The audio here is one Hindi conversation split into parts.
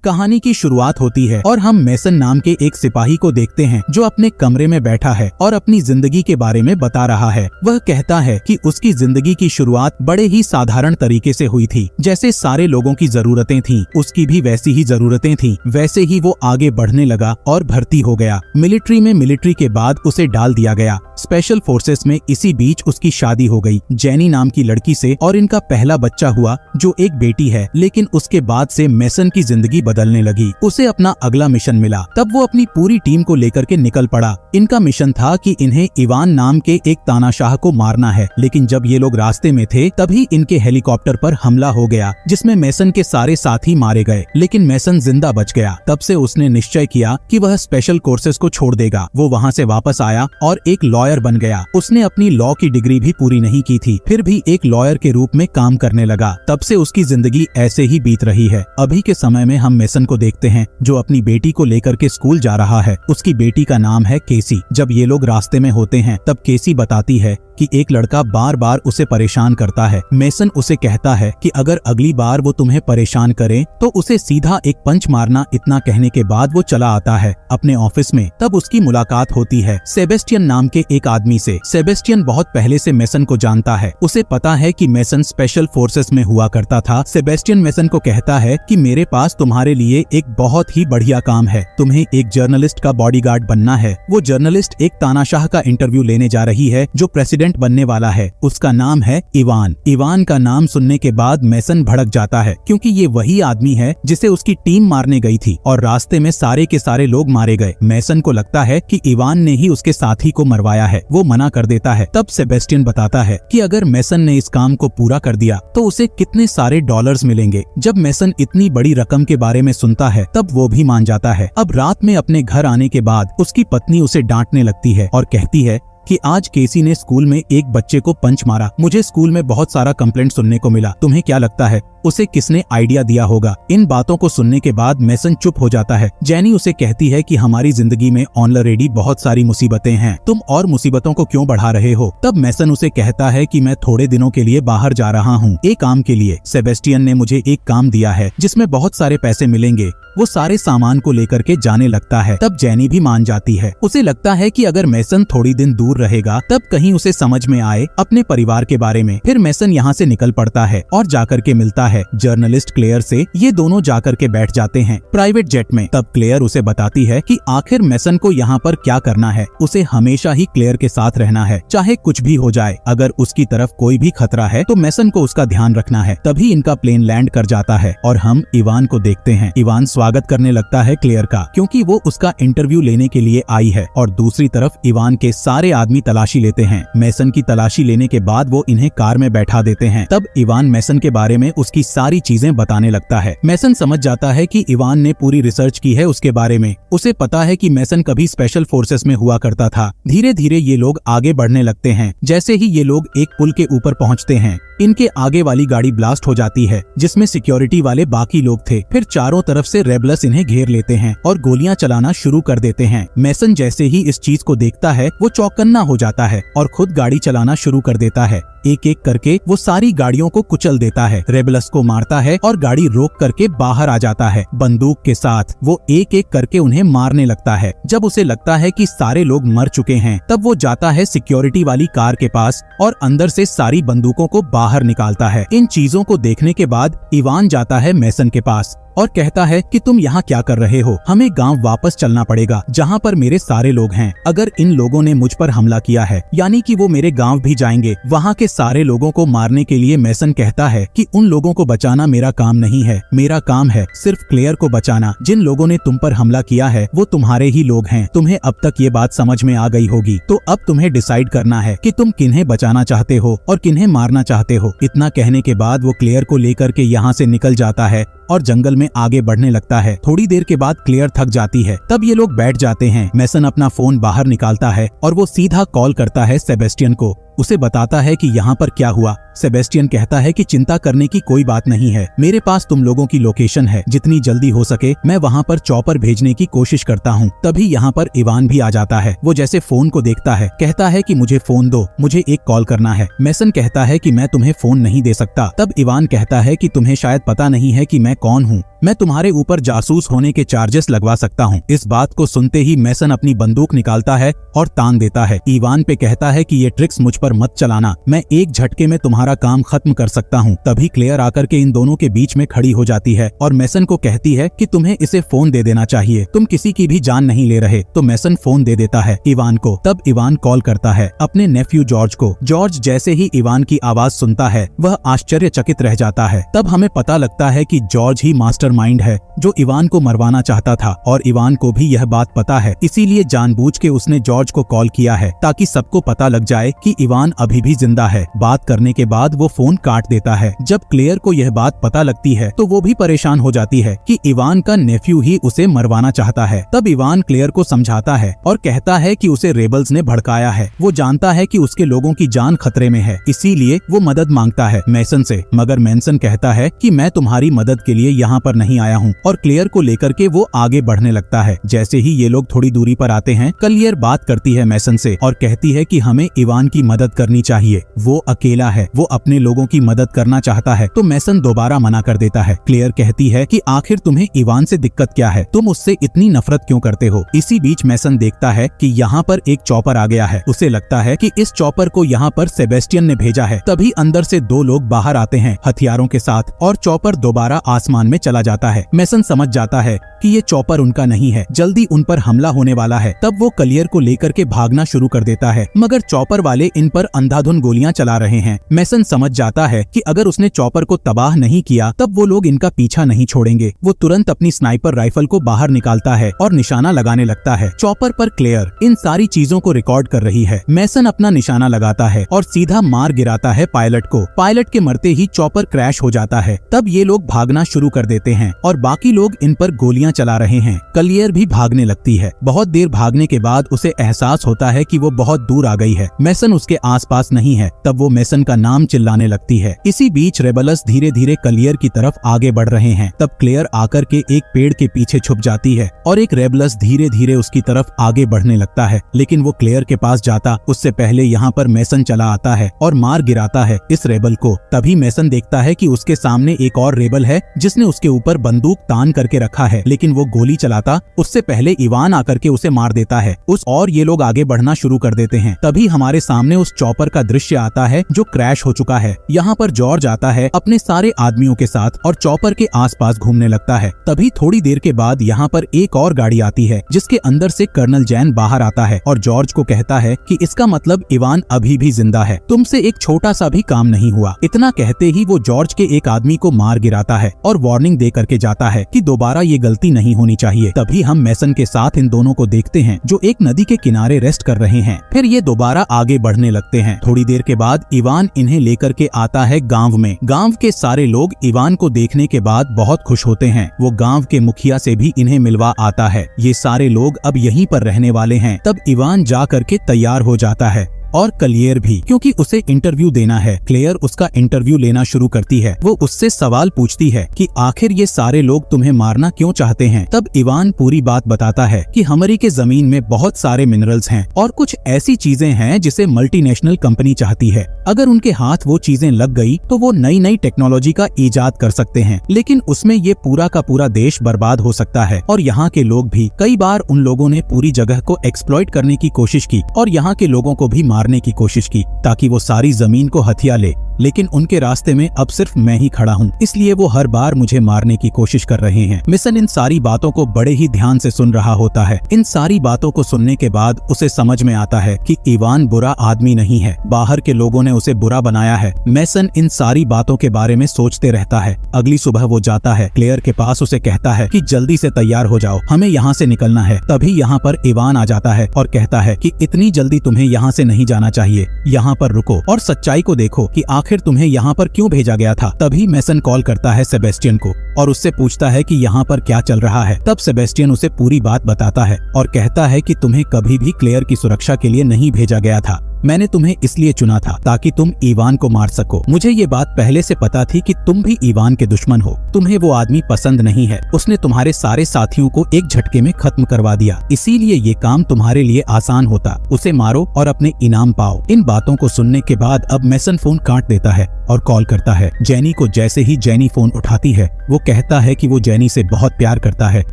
कहानी की शुरुआत होती है और हम मेसन नाम के एक सिपाही को देखते हैं जो अपने कमरे में बैठा है और अपनी जिंदगी के बारे में बता रहा है। वह कहता है कि उसकी जिंदगी की शुरुआत बड़े ही साधारण तरीके से हुई थी। जैसे सारे लोगों की जरूरतें थीं, उसकी भी वैसी ही जरूरतें थीं। वैसे ही वो आगे बढ़ने लगा और भर्ती हो गया। मिलिट्री के बाद उसे डाल दिया गया स्पेशल फोर्सेस में। इसी बीच उसकी शादी हो गई जेनी नाम की लड़की से और इनका पहला बच्चा हुआ जो एक बेटी है। लेकिन उसके बाद से मेसन की जिंदगी बदलने लगी। उसे अपना अगला मिशन मिला। तब वो अपनी पूरी टीम को लेकर के निकल पड़ा। इनका मिशन था कि इन्हें इवान नाम के एक तानाशाह को मारना है। लेकिन जब ये लोग रास्ते में थे तभी इनके हेलीकॉप्टर पर हमला हो गया जिसमें मेसन के सारे साथी मारे गए। लेकिन मेसन जिंदा बच गया। तब से उसने निश्चय किया कि वह स्पेशल कोर्सेज को छोड़ देगा। वो वहाँ से वापस आया और एक लॉयर बन गया। उसने अपनी लॉ की डिग्री भी पूरी नहीं की थी, फिर भी एक लॉयर के रूप में काम करने लगा। तब से उसकी जिंदगी ऐसे ही बीत रही है। अभी के समय में हम मेसन को देखते हैं जो अपनी बेटी को लेकर के स्कूल जा रहा है। उसकी बेटी का नाम है केसी। जब ये लोग रास्ते में होते हैं तब केसी बताती है कि एक लड़का बार बार उसे परेशान करता है। मेसन उसे कहता है कि अगर अगली बार वो तुम्हें परेशान करे तो उसे सीधा एक पंच मारना। इतना कहने के बाद वो चला आता है अपने ऑफिस में। तब उसकी मुलाकात होती है सेबेस्टियन नाम के एक आदमी से। सेबेस्टियन बहुत पहले से मेसन को जानता है। उसे पता है कि मेसन स्पेशल फोर्सेस में हुआ करता था। सेबेस्टियन मेसन को कहता है कि मेरे पास तुम्हारे लिए एक बहुत ही बढ़िया काम है। तुम्हें एक जर्नलिस्ट का बॉडीगार्ड बनना है। वो जर्नलिस्ट एक तानाशाह का इंटरव्यू लेने जा रही है जो प्रेसिडेंट बनने वाला है। उसका नाम है इवान। इवान का नाम सुनने के बाद मेसन भड़क जाता है क्योंकि ये वही आदमी है जिसे उसकी टीम मारने गई थी और रास्ते में सारे के सारे लोग मारे गए। मेसन को लगता है कि इवान ने ही उसके साथी को मरवाया है। वो मना कर देता है। तब सेबेस्टियन बताता है कि अगर मेसन ने इस काम को पूरा कर दिया तो उसे कितने सारे डॉलर्स मिलेंगे। जब मेसन इतनी बड़ी रकम के बारे में सुनता है तब वो भी मान जाता है। अब रात में अपने घर आने के बाद उसकी पत्नी उसे डांटने लगती है और कहती है कि आज केसी ने स्कूल में एक बच्चे को पंच मारा। मुझे स्कूल में बहुत सारा कंप्लेंट सुनने को मिला। तुम्हें क्या लगता है उसे किसने आइडिया दिया होगा? इन बातों को सुनने के बाद मेसन चुप हो जाता है। जेनी उसे कहती है कि हमारी जिंदगी में ऑलरेडी बहुत सारी मुसीबतें हैं, तुम और मुसीबतों को क्यों बढ़ा रहे हो? तब मेसन उसे कहता है कि मैं थोड़े दिनों के लिए बाहर जा रहा हूँ एक काम के लिए। सेबेस्टियन ने मुझे एक काम दिया है जिसमें बहुत सारे पैसे मिलेंगे। वो सारे सामान को लेकर के जाने लगता है। तब जेनी भी मान जाती है। उसे लगता है कि अगर मेसन थोड़ी दिन दूर रहेगा तब कहीं उसे समझ में आए अपने परिवार के बारे में। फिर मेसन यहाँ से निकल पड़ता है और जाकर के मिलता है जर्नलिस्ट क्लेयर से। ये दोनों जाकर के बैठ जाते हैं प्राइवेट जेट में। तब क्लेयर उसे बताती है कि आखिर मेसन को यहाँ पर क्या करना है। उसे हमेशा ही क्लेयर के साथ रहना है चाहे कुछ भी हो जाए। अगर उसकी तरफ कोई भी खतरा है तो मेसन को उसका ध्यान रखना है। तभी इनका प्लेन लैंड कर जाता है और हम इवान को देखते हैं। इवान स्वागत करने लगता है क्लेयर का क्योंकि वो उसका इंटरव्यू लेने के लिए आई है। और दूसरी तरफ इवान के सारे आदमी तलाशी लेते हैं। मेसन की तलाशी लेने के बाद वो इन्हें कार में बैठा देते हैं। तब इवान मेसन के बारे में उसकी सारी चीजें बताने लगता है। मेसन समझ जाता है कि इवान ने पूरी रिसर्च की है उसके बारे में। उसे पता है कि मेसन कभी स्पेशल फोर्सेस में हुआ करता था। धीरे धीरे ये लोग आगे बढ़ने लगते हैं। जैसे ही ये लोग एक पुल के ऊपर पहुँचते हैं इनके आगे वाली गाड़ी ब्लास्ट हो जाती है जिसमें सिक्योरिटी वाले बाकी लोग थे। फिर चारों तरफ से रेबलर्स इन्हें घेर लेते हैं और गोलियां चलाना शुरू कर देते हैं। मेसन जैसे ही इस चीज को देखता है वो चौकन्ना हो जाता है और खुद गाड़ी चलाना शुरू कर देता है। एक एक करके वो सारी गाड़ियों को कुचल देता है, रेबलर्स को मारता है और गाड़ी रोक करके बाहर आ जाता है। बंदूक के साथ वो एक एक करके उन्हें मारने लगता है। जब उसे लगता है कि सारे लोग मर चुके हैं तब वो जाता है सिक्योरिटी वाली कार के पास और अंदर से सारी बंदूकों को बाहर निकालता है। इन चीजों को देखने के बाद इवान जाता है मेसन के पास और कहता है कि तुम यहाँ क्या कर रहे हो? हमें गांव वापस चलना पड़ेगा जहाँ पर मेरे सारे लोग हैं। अगर इन लोगों ने मुझ पर हमला किया है यानी कि वो मेरे गांव भी जाएंगे। वहाँ के सारे लोगों को मारने के लिए मेसन कहता है कि उन लोगों को बचाना मेरा काम नहीं है। मेरा काम है सिर्फ क्लेयर को बचाना। जिन लोगों ने तुम पर हमला किया है वो तुम्हारे ही लोग हैं। तुम्हें अब तक ये बात समझ में आ गई होगी। तो अब तुम्हें डिसाइड करना है कि तुम किन्हें बचाना चाहते हो और किन्हें मारना चाहते हो। इतना कहने के बाद वो क्लेयर को लेकर के यहाँ से निकल जाता है और जंगल में आगे बढ़ने लगता है। थोड़ी देर के बाद क्लेयर थक जाती है। तब ये लोग बैठ जाते हैं। मेसन अपना फोन बाहर निकालता है और वो सीधा कॉल करता है सेबेस्टियन को। उसे बताता है कि यहाँ पर क्या हुआ। सेबेस्टियन कहता है कि चिंता करने की कोई बात नहीं है, मेरे पास तुम लोगों की लोकेशन है। जितनी जल्दी हो सके मैं वहाँ पर चॉपर भेजने की कोशिश करता हूँ। तभी यहाँ पर इवान भी आ जाता है। वो जैसे फोन को देखता है कहता है कि मुझे फोन दो, मुझे एक कॉल करना है। मेसन कहता है कि मैं तुम्हें फोन नहीं दे सकता। तब इवान कहता है कि तुम्हें शायद पता नहीं है कि मैं कौन हूँ। मैं तुम्हारे ऊपर जासूस होने के चार्जेस लगवा सकता हूँ। इस बात को सुनते ही मैसन अपनी बंदूक निकालता है और तान देता है। इवान पे कहता है कि ये ट्रिक्स मुझ पर मत चलाना, मैं एक झटके में तुम्हारा काम खत्म कर सकता हूँ। तभी क्लेयर आकर के इन दोनों के बीच में खड़ी हो जाती है और मैसन को कहती है कि तुम्हें इसे फोन दे देना चाहिए, तुम किसी की भी जान नहीं ले रहे। तो मैसन फोन दे देता है इवान को। तब इवान कॉल करता है अपने नेफ्यू जॉर्ज को। जॉर्ज जैसे ही इवान की आवाज सुनता है वह आश्चर्यचकित रह जाता है। तब हमें पता लगता है कि जॉर्ज ही मास्टरमाइंड है जो इवान को मरवाना चाहता था और इवान को भी यह बात पता है, इसीलिए जानबूझ के उसने जॉर्ज को कॉल किया है ताकि सबको पता लग जाए कि इवान अभी भी जिंदा है। बात करने के बाद वो फोन काट देता है। जब क्लेयर को यह बात पता लगती है तो वो भी परेशान हो जाती है कि इवान का नेफ्यू ही उसे मरवाना चाहता है। तब इवान क्लेयर को समझाता है और कहता है कि उसे रेबल्स ने भड़काया है। वो जानता है कि उसके लोगों की जान खतरे में है, इसीलिए वो मदद मांगता है मैसन से। मगर मैसन कहता है कि मैं तुम्हारी मदद के लिए यहाँ पर नहीं आया हूँ और क्लेयर को लेकर के वो आगे बढ़ने लगता है। जैसे ही ये लोग थोड़ी दूरी पर आते हैं, क्लेयर बात करती है मैसन से और कहती है कि हमें इवान की मदद करनी चाहिए, वो अकेला है, वो अपने लोगों की मदद करना चाहता है। तो मैसन दोबारा मना कर देता है। क्लेयर कहती है कि आखिर तुम्हें इवान से दिक्कत क्या है, तुम उससे इतनी नफरत क्यों करते हो। इसी बीच मैसन देखता है कि यहाँ पर एक चॉपर आ गया है। उसे लगता है कि इस चॉपर को यहाँ पर सेबेस्टियन ने भेजा है। तभी अंदर से दो लोग बाहर आते हैं हथियारों के साथ और चॉपर दोबारा आसमान में चला जाता है। मैसन समझ जाता है कि ये चॉपर उनका नहीं है, जल्दी उन पर हमला होने वाला है। तब वो क्लेयर को लेकर के भागना शुरू कर देता है, मगर चॉपर वाले इन पर अंधाधुंध गोलियां चला रहे हैं। मैसन समझ जाता है कि अगर उसने चॉपर को तबाह नहीं किया तब वो लोग इनका पीछा नहीं छोड़ेंगे। वो तुरंत अपनी स्नाइपर राइफल को बाहर निकालता है और निशाना लगाने लगता है। चॉपर पर क्लेयर इन सारी चीजों को रिकॉर्ड कर रही है। मैसन अपना निशाना लगाता है और सीधा मार गिराता है पायलट को। पायलट के मरते ही चॉपर क्रैश हो जाता है। तब ये लोग भागना शुरू कर देते हैं और बाकी लोग इन पर गोलियां चला रहे हैं। क्लेयर भी भागने लगती है। बहुत देर भागने के बाद उसे एहसास होता है कि वो बहुत दूर आ गई है। मैसन उसके आसपास नहीं है। तब वो मैसन का नाम चिल्लाने लगती है। इसी बीच रेबल्स धीरे धीरे क्लेयर की तरफ आगे बढ़ रहे हैं। तब क्लेयर आकर के एक पेड़ के पीछे छुप जाती है और एक रेबल्स धीरे धीरे उसकी तरफ आगे बढ़ने लगता है, लेकिन वो क्लेयर के पास जाता उससे पहले यहाँ पर मैसन चला आता है और मार गिराता है इस रेबल को। तभी मैसन देखता है कि उसके सामने एक और रेबल है जिसने उसके ऊपर बंदूक तान करके रखा है, लेकिन वो गोली चलाता उससे पहले इवान आकर के उसे मार देता है। और ये लोग आगे बढ़ना शुरू कर देते हैं। तभी हमारे सामने उस चॉपर का दृश्य आता है जो क्रैश हो चुका है। यहाँ पर जॉर्ज आता है अपने सारे आदमियों के साथ और चॉपर के आसपास घूमने लगता है। तभी थोड़ी देर के बाद यहाँ पर एक और गाड़ी आती है जिसके अंदर से कर्नल जैन बाहर आता है और जॉर्ज को कहता है कि इसका मतलब इवान अभी भी जिंदा है, तुमसे एक छोटा सा भी काम नहीं हुआ। इतना कहते ही वो जॉर्ज के एक आदमी को मार गिराता है और वार्निंग दे करके जाता है कि दोबारा ये गलती नहीं होनी चाहिए। तभी हम मैसन के साथ इन दोनों को देखते हैं जो एक नदी के किनारे रेस्ट कर रहे हैं। फिर ये दोबारा आगे बढ़ने लगते हैं। थोड़ी देर के बाद इवान इन्हें लेकर के आता है गांव में। गांव के सारे लोग इवान को देखने के बाद बहुत खुश होते हैं। वो गांव के मुखिया से भी इन्हें मिलवा आता है। ये सारे लोग अब यहीं पर रहने वाले हैं। तब इवान जा करके तैयार हो जाता है और क्लेयर भी, क्योंकि उसे इंटरव्यू देना है। क्लेयर उसका इंटरव्यू लेना शुरू करती है। वो उससे सवाल पूछती है कि आखिर ये सारे लोग तुम्हें मारना क्यों चाहते हैं। तब इवान पूरी बात बताता है कि हमरी के जमीन में बहुत सारे मिनरल्स हैं और कुछ ऐसी चीजें हैं जिसे मल्टीनेशनल कंपनी चाहती है। अगर उनके हाथ वो चीजें लग गई तो वो नई नई टेक्नोलॉजी का इजाद कर सकते हैं, लेकिन उसमें ये पूरा का पूरा देश बर्बाद हो सकता है। और यहाँ के लोग भी, कई बार उन लोगों ने पूरी जगह को एक्सप्लॉइट करने की कोशिश की और यहाँ के लोगों को भी मारने की कोशिश की ताकि वो सारी जमीन को हथिया ले, लेकिन उनके रास्ते में अब सिर्फ मैं ही खड़ा हूँ, इसलिए वो हर बार मुझे मारने की कोशिश कर रहे हैं। मिशन इन सारी बातों को बड़े ही ध्यान से सुन रहा होता है। इन सारी बातों को सुनने के बाद उसे समझ में आता है कि इवान बुरा आदमी नहीं है, बाहर के लोगों ने उसे बुरा बनाया है। मैसन इन सारी बातों के बारे में सोचते रहता है। अगली सुबह वो जाता है क्लेयर के पास, उसे कहता है कि जल्दी से तैयार हो जाओ, हमें यहाँ से निकलना है। तभी यहाँ पर इवान आ जाता है और कहता है कि इतनी जल्दी तुम्हें यहाँ से नहीं जाना चाहिए, यहाँ पर रुको और सच्चाई को देखो कि आखिर तुम्हें यहाँ पर क्यों भेजा गया था। तभी मैसन कॉल करता है सेबेस्टियन को और उससे पूछता है कि यहाँ पर क्या चल रहा है। तब सेबेस्टियन उसे पूरी बात बताता है और कहता है कि तुम्हें कभी भी क्लेयर की सुरक्षा के लिए नहीं भेजा गया था, मैंने तुम्हें इसलिए चुना था ताकि तुम इवान को मार सको। मुझे ये बात पहले से पता थी कि तुम भी इवान के दुश्मन हो, तुम्हें वो आदमी पसंद नहीं है, उसने तुम्हारे सारे साथियों को एक झटके में खत्म करवा दिया, इसीलिए ये काम तुम्हारे लिए आसान होता, उसे मारो और अपने इनाम पाओ। इन बातों को सुनने के बाद अब मैसन फोन काट देता है और कॉल करता है जेनी को। जैसे ही जेनी फोन उठाती है वो कहता है कि वो जेनी से बहुत प्यार करता है,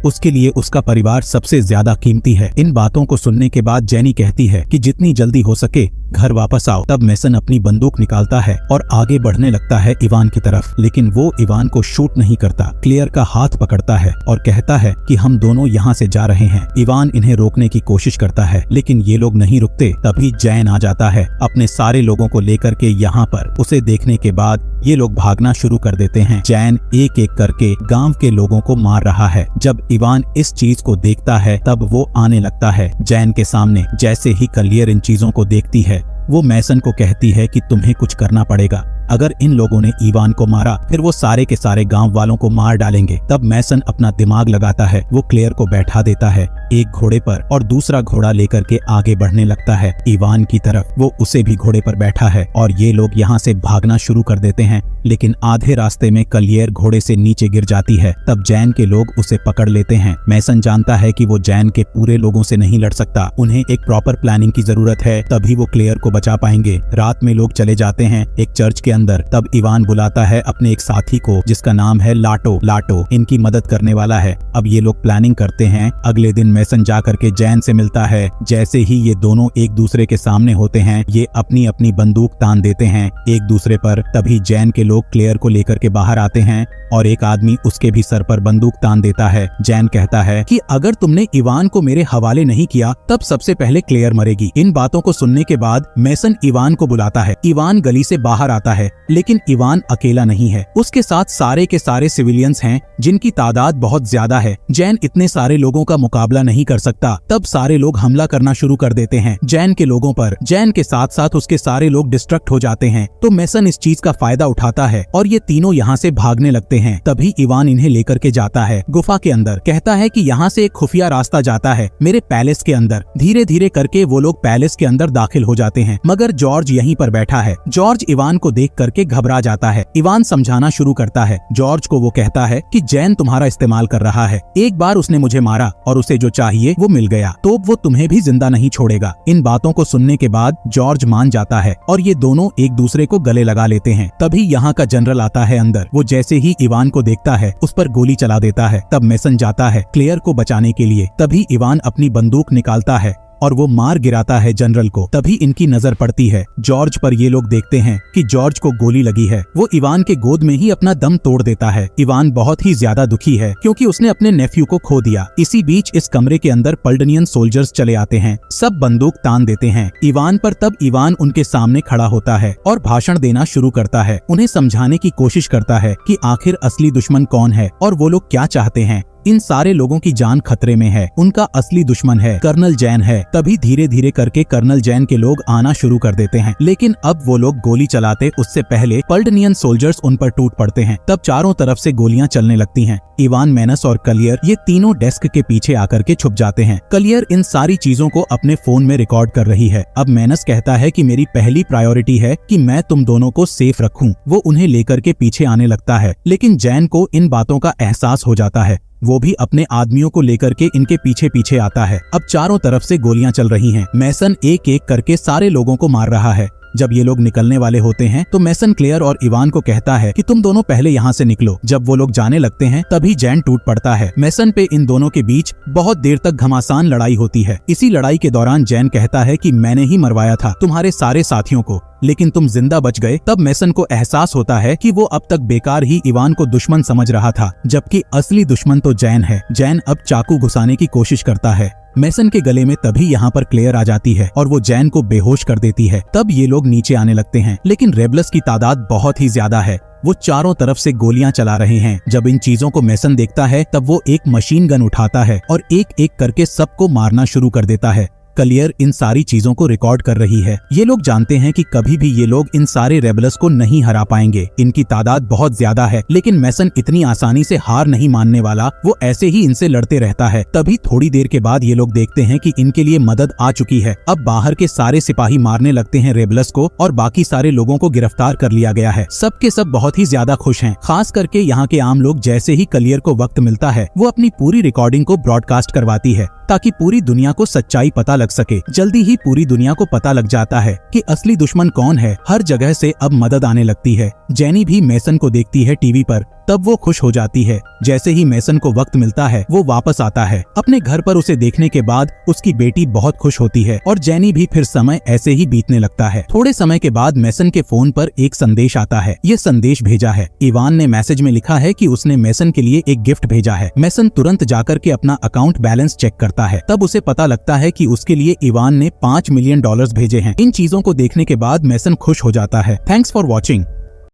उसके लिए उसका परिवार सबसे ज्यादा कीमती है। इन बातों को सुनने के बाद जेनी कहती है कि जितनी जल्दी हो सके घर वापस आओ। तब मेसन अपनी बंदूक निकालता है और आगे बढ़ने लगता है इवान की तरफ, लेकिन वो इवान को शूट नहीं करता। क्लेयर का हाथ पकड़ता है और कहता है कि हम दोनों यहाँ से जा रहे हैं। इवान इन्हें रोकने की कोशिश करता है लेकिन ये लोग नहीं रुकते। तभी जैन आ जाता है अपने सारे लोगों को लेकर के यहाँ पर। उसे देखने के बाद ये लोग भागना शुरू कर देते हैं। जैन एक एक करके गांव के लोगों को मार रहा है। जब इवान इस चीज को देखता है तब वो आने लगता है जैन के सामने। जैसे ही क्लेयर इन चीजों को देखती है वो मेसन को कहती है कि तुम्हें कुछ करना पड़ेगा। अगर इन लोगों ने इवान को मारा फिर वो सारे के सारे गांव वालों को मार डालेंगे। तब मेसन अपना दिमाग लगाता है, वो क्लेयर को बैठा देता है एक घोड़े पर और दूसरा घोड़ा लेकर के आगे बढ़ने लगता है इवान की तरफ। वो उसे भी घोड़े पर बैठा है और ये लोग यहाँ से भागना शुरू कर देते हैं, लेकिन आधे रास्ते में क्लेयर घोड़े से नीचे गिर जाती है। तब जैन के लोग उसे पकड़ लेते हैं। मेसन जानता है कि वो जैन के पूरे लोगों से नहीं लड़ सकता, उन्हें एक प्रॉपर प्लानिंग की जरूरत है, तभी वो क्लेयर को बचा पाएंगे। रात में लोग चले जाते हैं एक चर्च के अंदर। तब इवान बुलाता है अपने एक साथी को जिसका नाम है लाटो। लाटो इनकी मदद करने वाला है। अब ये लोग प्लानिंग करते हैं। अगले दिन मेसन जा करके जैन से मिलता है। जैसे ही ये दोनों एक दूसरे के सामने होते हैं ये अपनी अपनी बंदूक तान देते हैं एक दूसरे पर। तभी जैन के लोग क्लेयर को लेकर के बाहर आते हैं और एक आदमी उसके भी सर पर बंदूक तान देता है। जैन कहता है कि अगर तुमने इवान को मेरे हवाले नहीं किया तब सबसे पहले क्लेयर मरेगी। इन बातों को सुनने के बाद मेसन इवान को बुलाता है। इवान गली से बाहर आता है लेकिन इवान अकेला नहीं है, उसके साथ सारे के सारे सिविलियंस हैं जिनकी तादाद बहुत ज्यादा है। जैन इतने सारे लोगों का मुकाबला नहीं कर सकता। तब सारे लोग हमला करना शुरू कर देते हैं जैन के लोगों पर। जैन के साथ साथ उसके सारे लोग डिस्ट्रैक्ट हो जाते हैं। तो मेसन इस चीज का फायदा उठाता है और ये तीनों यहाँ से भागने लगते हैं। तभी इवान इन्हें लेकर के जाता है गुफा के अंदर। कहता है कि यहाँ से एक खुफिया रास्ता जाता है मेरे पैलेस के अंदर। धीरे धीरे करके वो लोग पैलेस के अंदर दाखिल हो जाते हैं, मगर जॉर्ज यहीं पर बैठा है। जॉर्ज इवान को देख करके घबरा जाता है। इवान समझाना शुरू करता है। जॉर्ज को वो कहता है कि जैन तुम्हारा इस्तेमाल कर रहा है, एक बार उसने मुझे मारा और उसे जो चाहिए वो मिल गया, तो वो तुम्हें भी जिंदा नहीं छोड़ेगा। इन बातों को सुनने के बाद जॉर्ज मान जाता है और ये दोनों एक दूसरे को गले लगा लेते हैं। तभी यहाँ का जनरल आता है अंदर। वो जैसे ही इवान को देखता है उस पर गोली चला देता है। तब मेसन जाता है क्लेयर को बचाने के लिए। तभी इवान अपनी बंदूक निकालता है और वो मार गिराता है जनरल को। तभी इनकी नजर पड़ती है जॉर्ज पर। ये लोग देखते हैं कि जॉर्ज को गोली लगी है। वो इवान के गोद में ही अपना दम तोड़ देता है। इवान बहुत ही ज्यादा दुखी है क्योंकि उसने अपने नेफ्यू को खो दिया। इसी बीच इस कमरे के अंदर पल्डनियन सोल्जर्स चले आते हैं, सब बंदूक तान देते हैं इवान पर। तब इवान उनके सामने खड़ा होता है और भाषण देना शुरू करता है। उन्हें समझाने की कोशिश करता है कि आखिर असली दुश्मन कौन है और वो लोग क्या चाहते हैं। इन सारे लोगों की जान खतरे में है, उनका असली दुश्मन है कर्नल जैन है। तभी धीरे धीरे करके कर्नल जैन के लोग आना शुरू कर देते हैं, लेकिन अब वो लोग गोली चलाते उससे पहले पल्डनियन सोल्जर्स उन पर टूट पड़ते हैं। तब चारों तरफ से गोलियां चलने लगती हैं। इवान, मेनस और क्लेयर ये तीनों डेस्क के पीछे आकर के छुप जाते हैं। क्लेयर इन सारी चीजों को अपने फोन में रिकॉर्ड कर रही है। अब मेनस कहता है कि मेरी पहली प्रायोरिटी है कि मैं तुम दोनों को सेफ रखूं। वो उन्हें लेकर के पीछे आने लगता है, लेकिन जैन को इन बातों का एहसास हो जाता है। वो भी अपने आदमियों को लेकर के इनके पीछे पीछे आता है। अब चारों तरफ से गोलियां चल रही हैं। मेसन एक एक करके सारे लोगों को मार रहा है। जब ये लोग निकलने वाले होते हैं तो मेसन क्लेयर और इवान को कहता है कि तुम दोनों पहले यहाँ से निकलो। जब वो लोग जाने लगते हैं तभी जैन टूट पड़ता है। मेसन पे इन दोनों के बीच बहुत देर तक घमासान लड़ाई होती है। इसी लड़ाई के दौरान जैन कहता है कि मैंने ही मरवाया था तुम्हारे सारे साथियों को, लेकिन तुम जिंदा बच गए। तब मेसन को एहसास होता है कि वो अब तक बेकार ही इवान को दुश्मन समझ रहा था, जबकि असली दुश्मन तो जैन है। जैन अब चाकू घुसाने की कोशिश करता है मेसन के गले में। तभी यहाँ पर क्लेयर आ जाती है और वो जैन को बेहोश कर देती है। तब ये लोग नीचे आने लगते हैं, लेकिन रेबलस की तादाद बहुत ही ज्यादा है। वो चारों तरफ से गोलियां चला रहे हैं। जब इन चीजों को मेसन देखता है तब वो एक मशीन गन उठाता है और एक एक करके सबको मारना शुरू कर देता है। क्लेयर इन सारी चीजों को रिकॉर्ड कर रही है। ये लोग जानते हैं कि कभी भी ये लोग इन सारे रेबलस को नहीं हरा पाएंगे, इनकी तादाद बहुत ज्यादा है। लेकिन मेसन इतनी आसानी से हार नहीं मानने वाला, वो ऐसे ही इनसे लड़ते रहता है। तभी थोड़ी देर के बाद ये लोग देखते हैं कि इनके लिए मदद आ चुकी है। अब बाहर के सारे सिपाही मारने लगते हैं रेबलस को और बाकी सारे लोगों को गिरफ्तार कर लिया गया है। सबके सब बहुत ही ज्यादा खुश हैं। खास करके यहाँ के आम लोग। जैसे ही क्लेयर को वक्त मिलता है वो अपनी पूरी रिकॉर्डिंग को ब्रॉडकास्ट करवाती है। ताकि पूरी दुनिया को सच्चाई पता लग सके। जल्दी ही पूरी दुनिया को पता लग जाता है कि असली दुश्मन कौन है। हर जगह से अब मदद आने लगती है। जेनी भी मेसन को देखती है टीवी पर, तब वो खुश हो जाती है। जैसे ही मेसन को वक्त मिलता है वो वापस आता है। अपने घर पर उसे देखने के बाद उसकी बेटी बहुत खुश होती है और जेनी भी फिर समय ऐसे ही बीतने लगता है। थोड़े समय के बाद मेसन के फोन पर एक संदेश आता है। ये संदेश भेजा है। इवान ने मैसेज में लिखा है कि उसने मेसन के लिए एक गिफ्ट भेजा है। मेसन तुरंत जाकर के अपना अकाउंट बैलेंस चेक करता है। तब उसे पता लगता है कि उसके लिए इवान ने $5 मिलियन भेजे हैं। इन चीजों को देखने के बाद मेसन खुश हो जाता है। Thanks for watching.